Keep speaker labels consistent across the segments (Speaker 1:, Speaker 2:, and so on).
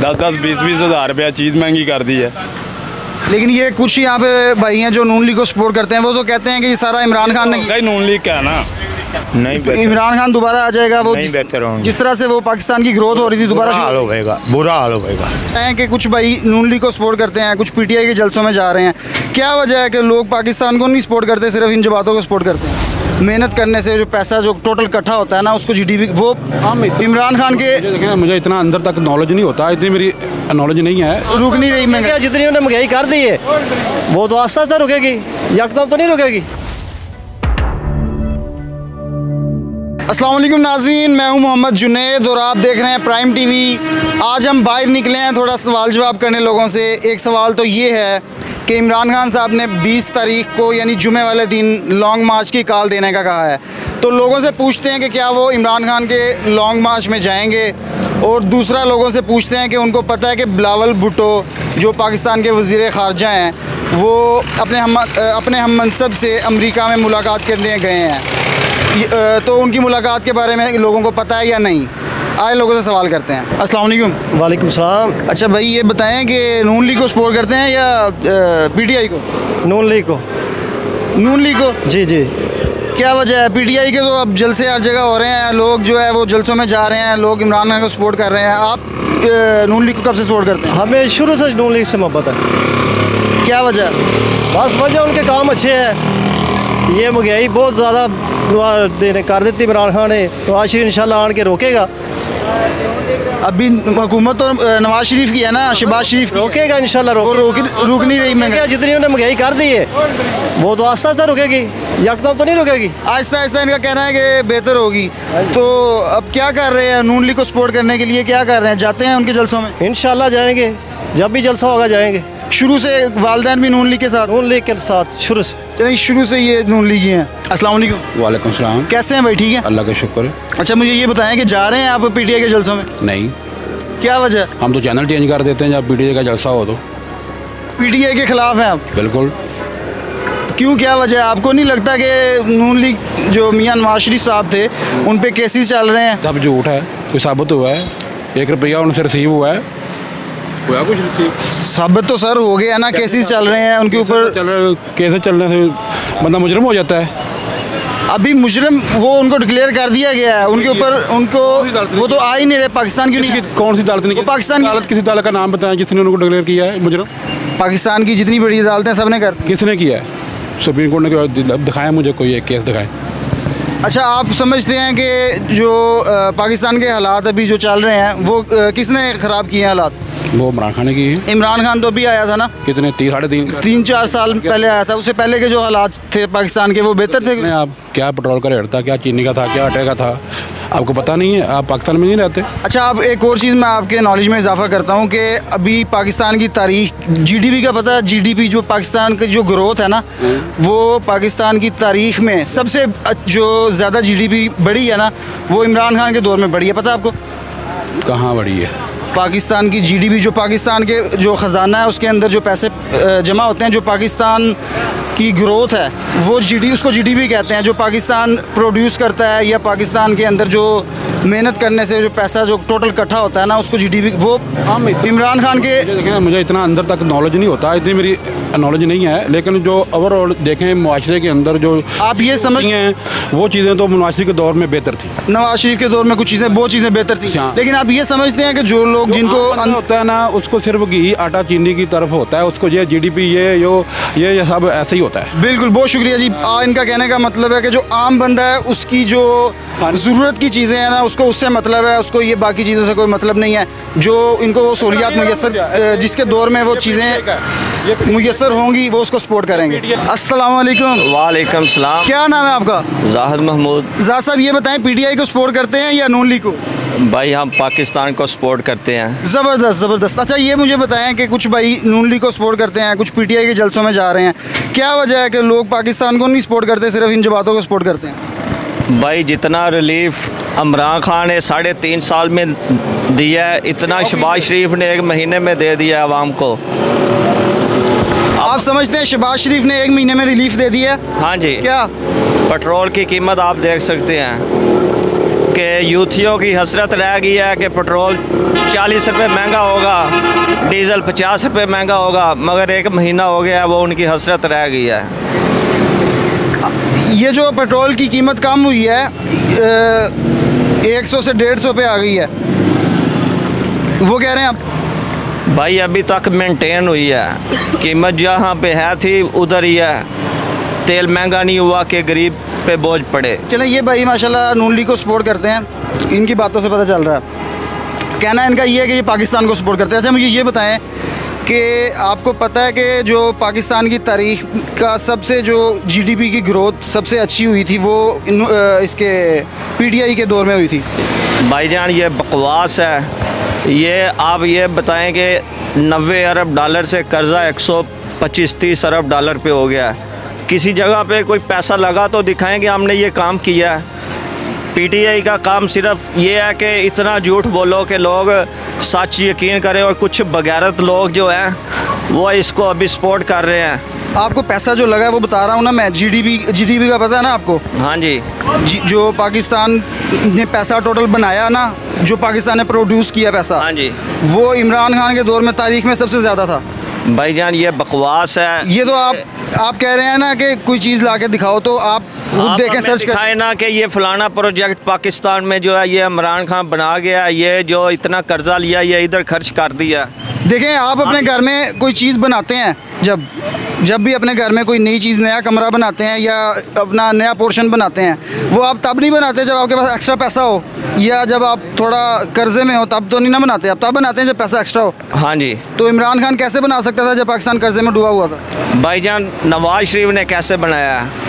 Speaker 1: 10-10 20-20 हज़ार रुपया चीज़ महंगी कर दी है।
Speaker 2: लेकिन ये कुछ यहाँ पे भाई हैं जो नून लीग को सपोर्ट करते हैं, वो तो कहते हैं कि ये सारा इमरान खान ने किया।
Speaker 1: नून लीग का है ना, नहीं
Speaker 2: इमरान खान दोबारा आ जाएगा, वो जिस तरह से वो पाकिस्तान की ग्रोथ हो रही थी दोबारा
Speaker 3: हाल हो गएगा, बुरा हाल हो गएगा।
Speaker 2: हैं कि कुछ भाई नून लीग को सपोर्ट करते हैं, कुछ पीटीआई के जलसों में जा रहे हैं। क्या वजह है कि लोग पाकिस्तान को नहीं सपोर्ट करते, सिर्फ इन जमातों को सपोर्ट करते हैं? मेहनत करने से जो पैसा जो टोटल इकट्ठा होता है ना, उसको जीडीपी वो इमरान खान के
Speaker 4: देखें ना, मुझे इतना अंदर तक नॉलेज नहीं होता, इतनी मेरी नॉलेज नहीं है।
Speaker 2: रुक नहीं रही महंगाई,
Speaker 5: जितनी उन्होंने महंगाई कर दी है वो तो आस्ता आस्ता रुकेगी, यकदम तो नहीं रुकेगी।
Speaker 2: अस्सलाम वालेकुम नाज़रीन, मैं हूं मोहम्मद जुनैद और आप देख रहे हैं प्राइम टीवी। आज हम बाहर निकले हैं थोड़ा सवाल जवाब करने लोगों से। एक सवाल तो ये है कि इमरान खान साहब ने 20 तारीख को यानी जुमे वाले दिन लॉन्ग मार्च की कॉल देने का कहा है, तो लोगों से पूछते हैं कि क्या वो इमरान खान के लॉन्ग मार्च में जाएंगे। और दूसरा लोगों से पूछते हैं कि उनको पता है कि बिलावल भुट्टो जो पाकिस्तान के वज़ीर ख़ारजा हैं, वो अपने हम मनसब से अमेरिका में मुलाकात करने गए हैं, तो उनकी मुलाकात के बारे में लोगों को पता है या नहीं। आए लोगों से सवाल करते हैं। अस्सलाम वालेकुम।
Speaker 5: वालेकुम सलाम।
Speaker 2: अच्छा भाई, ये बताएं कि नून लीग को सपोर्ट करते हैं या पीटीआई को?
Speaker 5: नून लीग को।
Speaker 2: नून लीग को?
Speaker 5: जी जी।
Speaker 2: क्या वजह है? पीटीआई के तो अब जलसे हर जगह हो रहे हैं, लोग जो है वो जलसों में जा रहे हैं, लोग इमरान खान को सपोर्ट कर रहे हैं। आप नून लीग को कब से सपोर्ट करते हैं?
Speaker 5: हमें शुरू से नून लीग से मोहब्बत है।
Speaker 2: क्या वजह?
Speaker 5: बस वजह उनके काम अच्छे हैं। ये महंगाई बहुत ज़्यादा कर देती इमरान खान ने, तो आज इंशाल्लाह आन के रोकेगा।
Speaker 2: अभी हुकूमत तो नवाज शरीफ की है ना, शहबाज शरीफ
Speaker 5: रोकेगा इंशाल्लाह।
Speaker 2: रुक नहीं रही महंगाई,
Speaker 5: जितनी उन्होंने महंगाई कर दी है वो तो आस्ता आस्ता रुकेगी, यकदम तो नहीं रुकेगी।
Speaker 2: आहिस्ता आहिस्ता इनका कहना है कि बेहतर होगी। तो अब क्या कर रहे हैं नून लीग को सपोर्ट करने के लिए? क्या कर रहे हैं? जाते हैं उनके जलसों में?
Speaker 5: इंशाल्लाह जाएंगे, जब भी जलसा होगा जाएंगे।
Speaker 2: शुरू से वालिदैन भी नून लीग के साथ?
Speaker 5: नून लीग के साथ शुरू से।
Speaker 2: चलिए, शुरू से ये नून लीग ही हैं। अस्सलाम वालेकुम।
Speaker 4: वालेकुम सलाम।
Speaker 2: कैसे हैं भाई? ठीक है,
Speaker 4: अल्लाह का शुक्र।
Speaker 2: अच्छा, मुझे ये बताएं कि जा रहे हैं आप पीटीआई के जलसों में?
Speaker 4: नहीं।
Speaker 2: क्या वजह?
Speaker 4: हम तो चैनल चेंज कर देते हैं जब पीटीआई का जलसा हो। तो
Speaker 2: पीटीआई के खिलाफ हैं आप?
Speaker 4: बिल्कुल।
Speaker 2: क्यों, क्या वजह? आपको नहीं लगता कि नून लीग जो मियां नवाज शरीफ साहब थे उन पे केसेस चल रहे हैं?
Speaker 4: सब झूठ है, कोई साबित हुआ है? 1 रुपया उनसे रिसीव हुआ है? हुआ कुछ रिसीव?
Speaker 2: साबित तो सर हो गया ना, केसेस चल रहे हैं उनके ऊपर।
Speaker 4: केसेस चलने से बंदा मुजरिम हो जाता है?
Speaker 2: अभी मुजरिम वो उनको डिक्लेयर कर दिया गया है उनके ऊपर, उनको वो तो आ ही नहीं रहे पाकिस्तान की।
Speaker 4: कौन सी अदालत ने?
Speaker 2: पाकिस्तान की
Speaker 4: किसी अदालत का नाम बताया जिसने उनको डिक्लेयर किया है मुजरिम?
Speaker 2: पाकिस्तान की जितनी बड़ी अदालतें सब ने कर।
Speaker 4: किसने किया है? सुप्रीम कोर्ट ने दिखाया मुझे कोई एक केस दिखाएं।
Speaker 2: अच्छा, आप समझते हैं कि जो पाकिस्तान के हालात अभी जो चल रहे हैं वो किसने ख़राब किए हैं हालात?
Speaker 4: वो इमरान खान ने की है।
Speaker 2: इमरान खान तो अभी आया था ना,
Speaker 4: कितने 3-4
Speaker 2: साल पहले आया था। उससे पहले के जो हालात थे पाकिस्तान के वो बेहतर थे?
Speaker 4: आप क्या पेट्रोल का रेट था, क्या चीनी का था, क्या आटे का था, आपको पता नहीं है? आप पाकिस्तान में नहीं रहते।
Speaker 2: अच्छा, आप एक और चीज़ मैं आपके नॉलेज में इजाफा करता हूँ कि अभी पाकिस्तान की तारीख जीडीपी का पता है? जीडीपी जो पाकिस्तान की जो ग्रोथ है ना, वो पाकिस्तान की तारीख में सबसे जो ज़्यादा जीडीपी बढ़ी है ना, वो इमरान खान के दौर में बढ़ी है। पता है आपको?
Speaker 4: कहाँ बढ़ी है?
Speaker 2: पाकिस्तान की जीडीपी जो पाकिस्तान के जो ख़जाना है उसके अंदर जो पैसे जमा होते हैं, जो पाकिस्तान की ग्रोथ है वो उसको जीडीपी कहते हैं। जो पाकिस्तान प्रोड्यूस करता है या पाकिस्तान के अंदर जो मेहनत करने से जो पैसा जो टोटल इकट्ठा होता है ना, उसको जीडीपी वो इमरान खान के।
Speaker 4: देखें ना, मुझे इतना अंदर तक नॉलेज नहीं होता, इतनी मेरी नॉलेज नहीं है, लेकिन जो ओवरऑल देखें माशरे के अंदर जो
Speaker 2: आप ये समझ
Speaker 4: हैं वो चीज़ें तो नवाज शरीफ के दौर में बेहतर थी।
Speaker 2: नवाज शरीफ के दौर में कुछ चीज़ें बहुत चीज़ें बेहतर थी, लेकिन आप ये समझते हैं कि जो लोग जिनको
Speaker 4: होता है ना, उसको सिर्फ घी आटा चीनी की तरफ होता है, उसको ये जीडीपी ये सब ऐसे ही होता है।
Speaker 2: बिल्कुल, बहुत शुक्रिया जी। इनका कहने का मतलब है कि जो आम बंदा है उसकी जो ज़रूरत की चीज़ें हैं ना, उसको उससे मतलब है, उसको ये बाकी चीज़ों से कोई मतलब नहीं है। जो इनको वो सहूलियात मुयस्सर जिसके दौर में वो चीज़ें मुयस्सर होंगी वो उसको सपोर्ट करेंगे। अस्सलाम वालेकुम।
Speaker 6: वालेकुम सलाम।
Speaker 2: क्या नाम है आपका?
Speaker 6: जाहिद महमूद।
Speaker 2: जाहिद साहब, ये बताएं पीटीआई को सपोर्ट करते हैं या नून लीग को?
Speaker 6: भाई हम पाकिस्तान को सपोर्ट करते हैं।
Speaker 2: ज़बरदस्त ज़बरदस्त। अच्छा, ये मुझे बताएं कि कुछ भाई नून लीग को सपोर्ट करते हैं, कुछ पीटीआई के जलसों में जा रहे हैं। क्या वजह है कि लोग पाकिस्तान को नहीं सपोर्ट करते, सिर्फ इन जमातों को सपोर्ट करते हैं?
Speaker 6: भाई जितना रिलीफ इमरान खान ने 3.5 साल में दिया है, इतना शहबाज शरीफ ने 1 महीने में दे दिया आवाम को।
Speaker 2: आप समझते हैं शहबाज शरीफ ने 1 महीने में रिलीफ दे दिया?
Speaker 6: हाँ जी।
Speaker 2: क्या?
Speaker 6: पेट्रोल की कीमत आप देख सकते हैं, कि यूथियों की हसरत रह गई है कि पेट्रोल 40 रुपये महंगा होगा, डीज़ल 50 रुपये महंगा होगा, मगर 1 महीना हो गया वो उनकी हसरत रह गई है।
Speaker 2: ये जो पेट्रोल की कीमत कम हुई है 100 से 150 पे आ गई है, वो कह रहे हैं आप?
Speaker 6: भाई अभी तक मेंटेन हुई है, कीमत जहाँ पे है थी उधर ही है। तेल महंगा नहीं हुआ कि गरीब पे बोझ पड़े।
Speaker 2: चलें, ये भाई माशाल्लाह नून लीग को सपोर्ट करते हैं, इनकी बातों से पता चल रहा है। कहना इनका ये है कि ये पाकिस्तान को सपोर्ट करते हैं। अच्छा मुझे ये बताएं कि आपको पता है कि जो पाकिस्तान की तारीख का सबसे जो जीडीपी की ग्रोथ सबसे अच्छी हुई थी वो इसके पीटीआई के दौर में हुई थी?
Speaker 6: भाईजान ये बकवास है। ये आप ये बताएं कि 90 अरब डॉलर से कर्ज़ा 125-30 अरब डॉलर पे हो गया है। किसी जगह पे कोई पैसा लगा तो दिखाएं कि हमने ये काम किया है। पीटीआई का काम सिर्फ ये है कि इतना झूठ बोलो कि लोग सच यकीन करें, और कुछ बगैरत लोग जो हैं वो इसको अभी सपोर्ट कर रहे हैं।
Speaker 2: आपको पैसा जो लगा है वो बता रहा हूँ ना मैं, जीडीपी का पता है ना आपको?
Speaker 6: हाँ जी।
Speaker 2: जो पाकिस्तान ने पैसा टोटल बनाया ना, जो पाकिस्तान ने प्रोड्यूस किया पैसा,
Speaker 6: हाँ जी,
Speaker 2: वो इमरान खान के दौर में तारीख में सबसे ज़्यादा था।
Speaker 6: भाईजान ये बकवास है।
Speaker 2: ये तो आप कह रहे हैं ना कि कोई चीज़ ला के दिखाओ, तो आप देखें, सर्च करें
Speaker 6: ना कि ये फलाना प्रोजेक्ट पाकिस्तान में जो है ये इमरान खान बना गया, ये जो इतना कर्जा लिया ये इधर खर्च कर दिया।
Speaker 2: देखें, आप अपने घर में कोई चीज़ बनाते हैं, जब भी अपने घर में कोई नई चीज़, नया कमरा बनाते हैं या अपना नया पोर्शन बनाते हैं, वो आप तब नहीं बनाते जब आपके पास एक्स्ट्रा पैसा हो, या जब आप थोड़ा कर्जे में हो, तब तो नहीं ना बनाते, आप तब बनाते हैं जब पैसा एक्स्ट्रा हो।
Speaker 6: हाँ जी।
Speaker 2: तो इमरान खान कैसे बना सकता था जब पाकिस्तान कर्जे में डूबा हुआ था?
Speaker 6: भाईजान नवाज शरीफ ने कैसे बनाया है?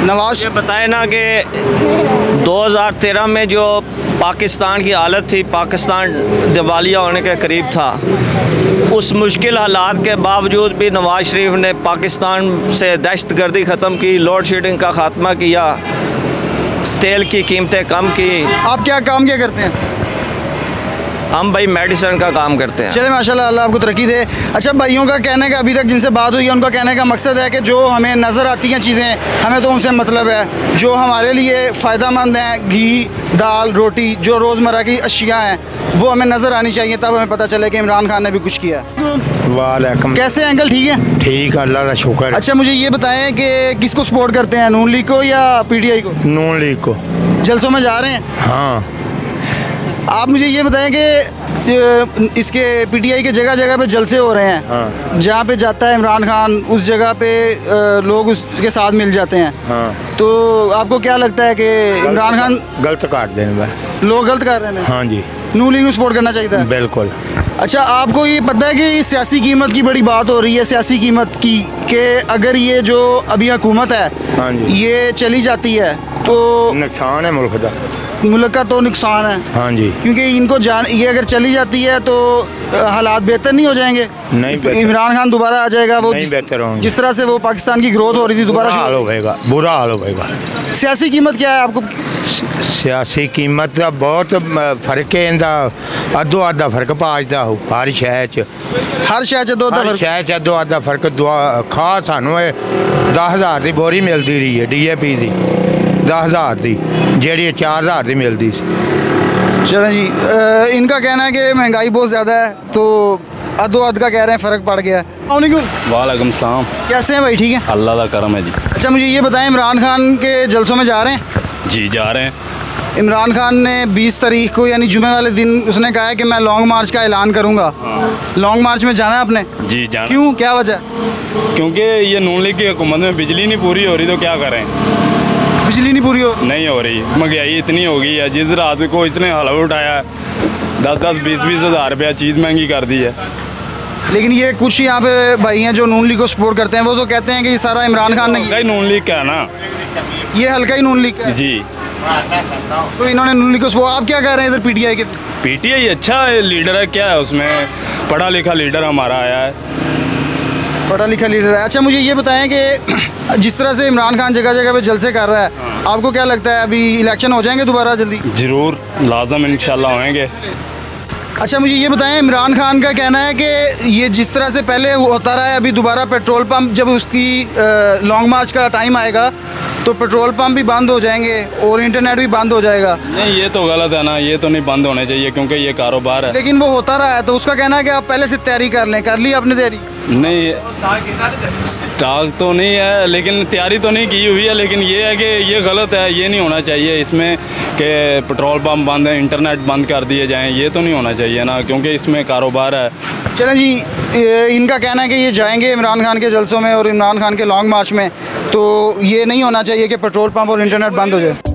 Speaker 2: नवाज
Speaker 6: ये बताए ना कि 2013 में जो पाकिस्तान की हालत थी, पाकिस्तान दिवालिया होने के करीब था, उस मुश्किल हालात के बावजूद भी नवाज शरीफ ने पाकिस्तान से दहशतगर्दी ख़त्म की, लोड शेडिंग का ख़ात्मा किया, तेल की कीमतें कम की।
Speaker 2: आप क्या करते हैं?
Speaker 6: हम भाई मेडिसिन का काम करते हैं।
Speaker 2: चले माशाल्लाह, अल्लाह आपको तरक्की दे। अच्छा, भाइयों का कहने का, अभी तक जिनसे बात हुई है उनका कहने का मकसद है कि जो हमें नज़र आती हैं चीज़ें, हमें तो उनसे मतलब है। जो हमारे लिए फ़ायदेमंद हैं, घी, दाल, रोटी, जो रोज़मर्रा की अशिया हैं, वो हमें नज़र आनी चाहिए, तब हमें पता चले कि इमरान खान ने भी कुछ किया।
Speaker 3: वालेकुम।
Speaker 2: कैसे हैं अंकल? ठीक है।
Speaker 3: ठीक, अल्लाह का शुक्र।
Speaker 2: अच्छा मुझे ये बताएं कि किसको सपोर्ट करते हैं, नून लीग को या पीटीआई को?
Speaker 3: नून लीग को।
Speaker 2: जलसों में जा रहे हैं?
Speaker 3: हाँ।
Speaker 2: आप मुझे ये बताएं कि इसके पीटीआई के जगह जगह पे जलसे हो रहे हैं,
Speaker 3: हाँ।
Speaker 2: जहाँ पे जाता है इमरान खान उस जगह पे लोग उसके साथ मिल जाते हैं,
Speaker 3: हाँ।
Speaker 2: तो आपको क्या लगता है कि इमरान खान
Speaker 3: गलत काट देने
Speaker 2: लोग गलत कर रहे हैं?
Speaker 3: हाँ जी,
Speaker 2: नून लीग को सपोर्ट करना चाहिए था।
Speaker 3: बिल्कुल।
Speaker 2: अच्छा, आपको ये पता है कि सियासी कीमत की बड़ी बात हो रही है, सियासी कीमत की, कि अगर ये जो अभी हुकूमत है,
Speaker 3: हाँ जी,
Speaker 2: ये चली जाती है तो
Speaker 3: नुकसान है मुल्क का,
Speaker 2: मुल्क का तो नुकसान है।
Speaker 3: हाँ जी,
Speaker 2: क्योंकि इनको ये अगर चली जाती है तो हालात बेहतर नहीं हो जाएंगे।
Speaker 3: नहीं बेहतर।
Speaker 2: इमरान खान दोबारा आ जाएगा, वो
Speaker 3: नहीं बेहतर होंगे।
Speaker 2: जिस तरह से वो पाकिस्तान की ग्रोथ हो रही थी दोबारा
Speaker 3: हाल होगा, बुरा हाल होगा।
Speaker 2: सियासी कीमत क्या है आपको?
Speaker 3: सियासी कीमत का बहुत फर्क है, इंदा अद्धो अद्धा फर्क पाजदा हो हर शहर च,
Speaker 2: हर शहर च दो
Speaker 3: शहर च अद्धो अद्धा फर्क। खा सानू 10,000 की बोरी मिलती रही है DAP की, 10,000 की, जी 4,000 की मिलती सी।
Speaker 2: चलें जी, इनका कहना है कि महंगाई बहुत ज़्यादा है, तो अद्धो अध का कह रहे हैं फ़र्क पड़ गया है।
Speaker 1: वालेकुम सलाम।
Speaker 2: कैसे हैं भाई? ठीक है,
Speaker 1: अल्लाह का करम है जी।
Speaker 2: अच्छा मुझे ये बताएं, इमरान खान के जलसों में जा रहे हैं?
Speaker 1: जी जा रहे हैं।
Speaker 2: इमरान खान ने 20 तारीख को यानी जुमे वाले दिन उसने कहा है कि मैं लॉन्ग मार्च का ऐलान करूंगा। लॉन्ग मार्च में जाना है आपने?
Speaker 1: जी जाना।
Speaker 2: क्यों, क्या वजह?
Speaker 1: क्योंकि ये नून लीग की हुकूमत में बिजली नहीं पूरी हो रही, तो क्या करें?
Speaker 2: बिजली नहीं पूरी
Speaker 1: नहीं हो रही, महंगाई इतनी हो गई है, जिस रात को इसने हलवा उठाया है 10-10, 20-20 हज़ार रुपया चीज़ महंगी कर दी है।
Speaker 2: लेकिन ये कुछ यहाँ पे भाई हैं जो नून लीग को सपोर्ट करते हैं, वो तो कहते हैं कि ये सारा इमरान खान ने
Speaker 1: किया। नून लीग का है ना,
Speaker 2: ये हल्का ही नून लीग का है।
Speaker 1: जी,
Speaker 2: तो इन्होंने नून लीग को सपोर्ट। आप क्या कह रहे हैं इधर पीटीआई के?
Speaker 1: पीटीआई अच्छा लीडर है, क्या है उसमें, पढ़ा लिखा लीडर हमारा आया है,
Speaker 2: पढ़ा लिखा लीडर है। अच्छा मुझे ये बताएं कि जिस तरह से इमरान खान जगह जगह पे जलसे कर रहा है, आपको क्या लगता है अभी इलेक्शन हो जाएंगे दोबारा जल्दी?
Speaker 1: ज़रूर, लाजम इंशाल्लाह होंगे।
Speaker 2: अच्छा मुझे ये बताएं, इमरान खान का कहना है कि ये जिस तरह से पहले होता रहा है, अभी दोबारा पेट्रोल पंप जब उसकी लॉन्ग मार्च का टाइम आएगा तो पेट्रोल पंप भी बंद हो जाएंगे और इंटरनेट भी बंद हो जाएगा।
Speaker 1: नहीं, ये तो गलत है ना, ये तो नहीं बंद होने चाहिए क्योंकि ये कारोबार है।
Speaker 2: लेकिन वो होता रहा है, तो उसका कहना है कि आप पहले से तैयारी कर लें। कर ली आपने तैयारी?
Speaker 1: नहीं, स्टॉक तो नहीं है, लेकिन तैयारी तो नहीं की हुई है। लेकिन ये है कि ये गलत है, ये नहीं होना चाहिए इसमें कि पेट्रोल पंप बंद है, इंटरनेट बंद कर दिए जाएं। ये तो नहीं होना चाहिए ना, क्योंकि इसमें कारोबार है।
Speaker 2: चलें जी, इनका कहना है कि ये जाएंगे इमरान खान के जलसों में और इमरान खान के लॉन्ग मार्च में, तो ये नहीं होना चाहिए कि पेट्रोल पंप और इंटरनेट बंद हो जाए।